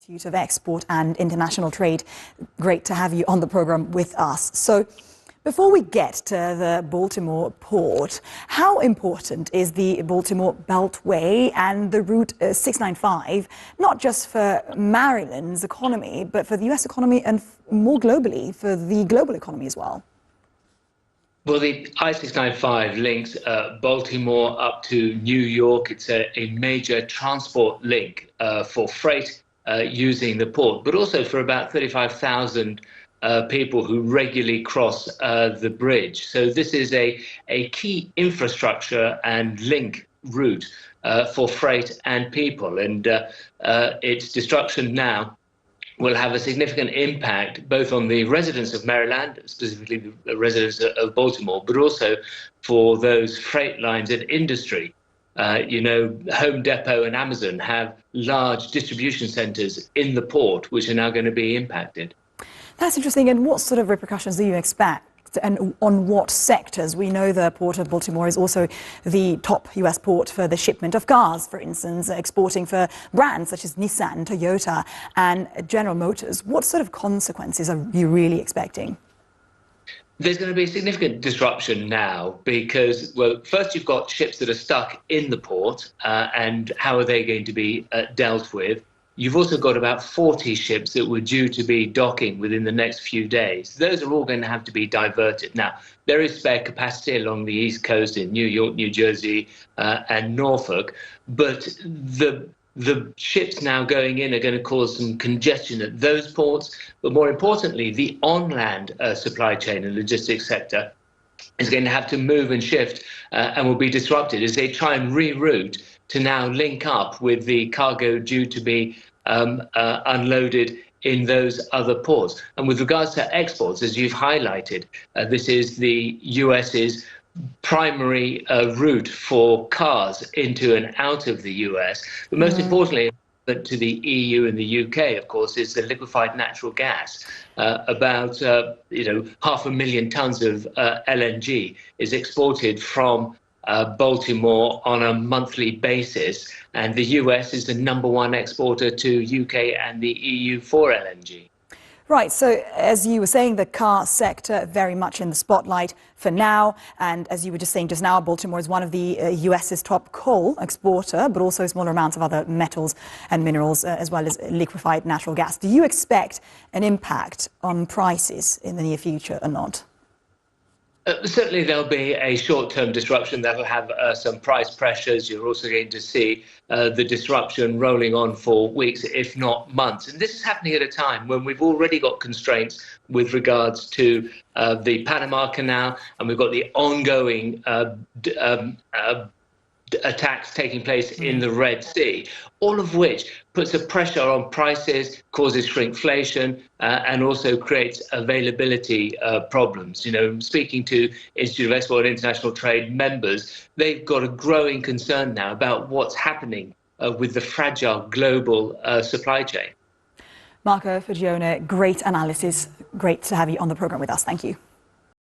Institute of Export and International Trade. Great to have you on the program with us. So before we get to the Baltimore port, how important is the Baltimore Beltway and the Route 695, not just for Maryland's economy, but for the U.S. economy and more globally, for the global economy as well? Well, the I-695 links Baltimore up to New York. It's a major transport link for freight using the port, but also for about 35,000 people who regularly cross the bridge. So this is a key infrastructure and link route for freight and people. And its destruction now will have a significant impact both on the residents of Maryland, specifically the residents of Baltimore, but also for those freight lines and industry. Home Depot and Amazon have large distribution centers in the port, which are now going to be impacted. That's interesting. And what sort of repercussions do you expect? And on what sectors? We know the port of Baltimore is also the top U.S. port for the shipment of cars, for instance, exporting for brands such as Nissan, Toyota and General Motors. What sort of consequences are you really expecting? There's going to be a significant disruption now because, well, first you've got ships that are stuck in the port and how are they going to be dealt with? You've also got about 40 ships that were due to be docking within the next few days. Those are all going to have to be diverted. Now, there is spare capacity along the East Coast in New York, New Jersey and Norfolk, but the ships now going in are going to cause some congestion at those ports. But more importantly, the on-land supply chain and logistics sector is going to have to move and shift and will be disrupted as they try and reroute to now link up with the cargo due to be unloaded in those other ports. And with regards to exports, as you've highlighted, this is the US's primary route for cars into and out of the US. But most importantly, to the EU and the UK, of course, is the liquefied natural gas. About 500,000 tons of LNG is exported from Baltimore on a monthly basis, and the US is the #1 exporter to UK and the EU for LNG. Right, so as you were saying, the car sector very much in the spotlight for now, and as you were just saying just now, Baltimore is one of the US's top coal exporter, but also smaller amounts of other metals and minerals, as well as liquefied natural gas. Do you expect an impact on prices in the near future or not? Certainly there'll be a short-term disruption that will have some price pressures. You're also going to see the disruption rolling on for weeks, if not months. And this is happening at a time when we've already got constraints with regards to the Panama Canal, and we've got the ongoing attacks taking place in the Red Sea, all of which puts a pressure on prices, causes shrinkflation, and also creates availability problems. Speaking to Institute of Export and International Trade members, they've got a growing concern now about what's happening with the fragile global supply chain. Marco Fagione, great analysis. Great to have you on the program with us. Thank you.